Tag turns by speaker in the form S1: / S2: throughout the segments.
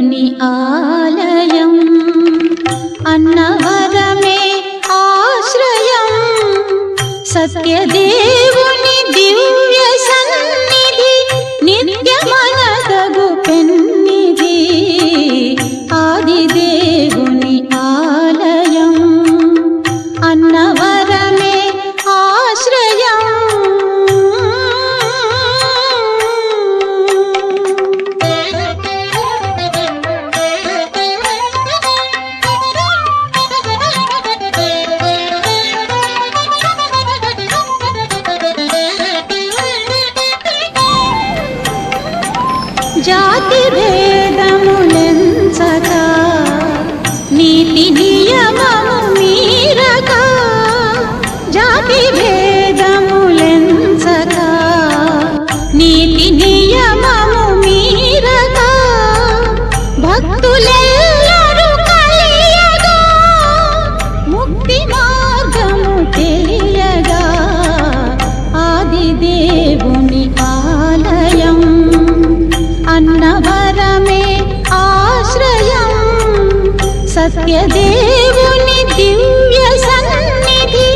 S1: దేవుని ఆలయం, అన్నవరమే ఆశ్రయం, సత్యదేవుని దివ్య సన్నిధి, నిత్యమనదగు పెన్నిధి, ఆదిదేవుని ఆలయం, అన్నవరమే ఆశ్రయం. జాతి భేదములెంచక, నీతి నియమము మీరక, జాతి భేదములెంచక, నీతి నియమము మీరక, భక్తులెల్లరూ కలియగా, ముక్తి మార్గము తెలియగా, ఆదిదేవుని ఆలయం, అన్నవరమే ఆశ్రయం, సత్యదేవుని దివ్య సన్నిధి,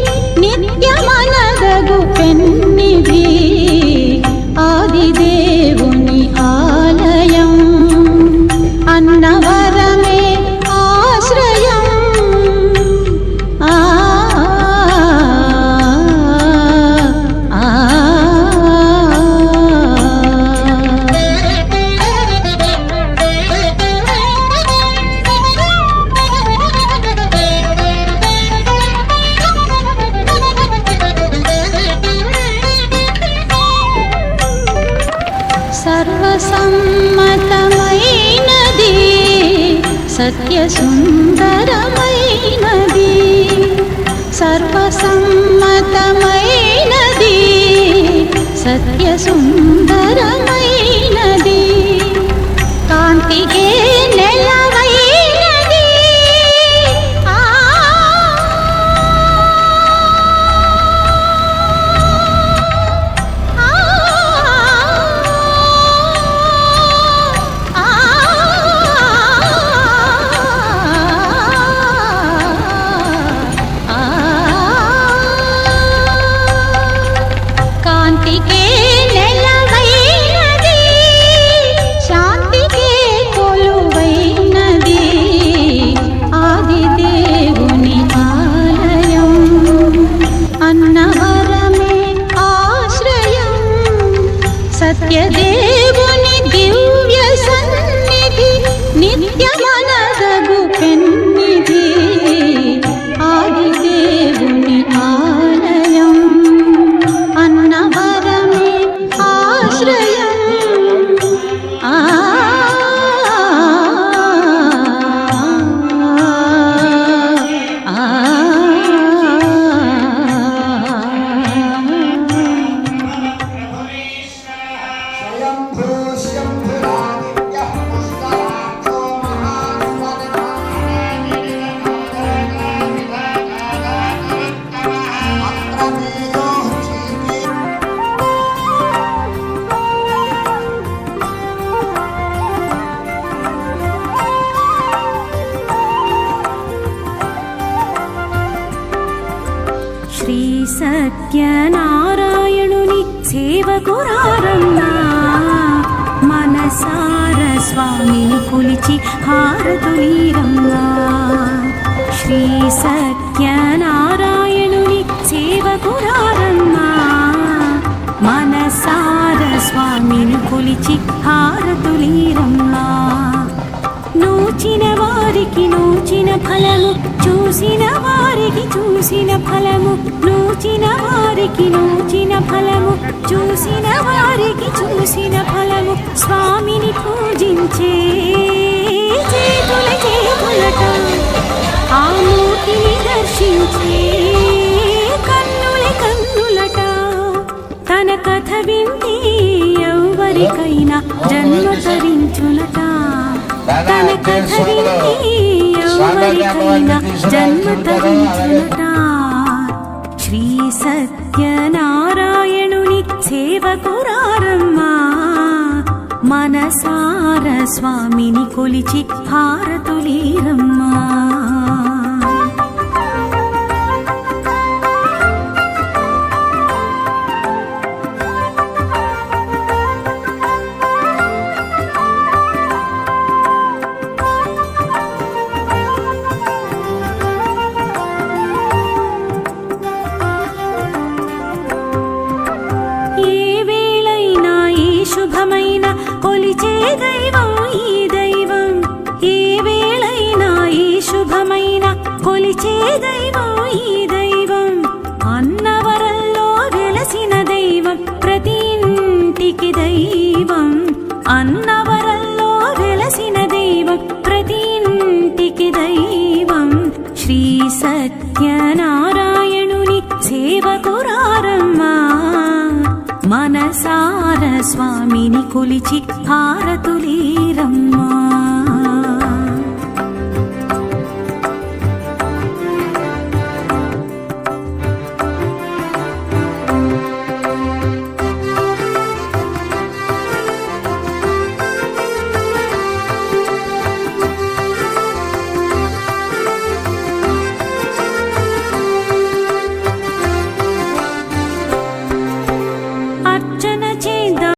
S1: నిత్యమనదగు పెన్నిధి, ఆదిదేవుని ఆలయం, అన్నవరమే ఆశ్రయం. సర్వసమ్మతమైనది, సత్య సుందరమైనది, సర్వసమ్మతమైనది, సత్య సుందరమైనది, కాంతికే నెలవైనది, కాంతికే నెలవైనది, శాంతికే కొలువైనది, ఆదిదేవుని ఆలయం, అన్నవరమే ఆశ్రయం, సత్యదేవుని దివ్య సన్నిధి, నిత్యమనదగు పెన్నిధి, ఆదిదేవుని ఆలయం, అన్నవరమే ఆశ్రయం.
S2: శ్రీ సత్యనారాయణుని సేవకురారమ్మా, మనసార స్వామిని కొలిచి హారతులీరమ్మా. శ్రీ సత్యనారాయణుని సేవకురారమ్మా, మనసార స్వామిని కొలిచి హారతులీరమ్మా. నూచిన వారికి నూచిన ఫలము, చూసిన వారికి చూసిన ఫలము, నూచిన వారికి నూచిన ఫలము, చూసిన వారికి చూసిన ఫలము, స్వామిని పూజించే చేతుల చేతులట, ఆ మూర్తిని దర్శించే కన్నుల కన్నులట, తన కథ వింటే ఎవరికైనా జన్మ తరించులట, తన కథ వింటే ఎవరికైనా జన్మ తరించులట. శ్రీ సత్యనారాయణుని సేవకురారమ్మా, మనసార స్వామిని కొలిచి హారతులీరమ్మా. శుభమైన కొలిచే దైవం ఈ దైవం, ఏ వేళైనా ఈ శుభమైన కొలిచే దైవం ఈ దైవం. అన్నవరంలో వెలసిన దైవం ప్రతి ఇంటికి దైవం, అన్నవరంలో వెలసిన దైవం ప్రతి ఇంటికి దైవం. శ్రీ సత్యనారాయణుని సేవకురారమ్మా. మనసార స్వామిని కొలిచి హారతులీరమ్మా.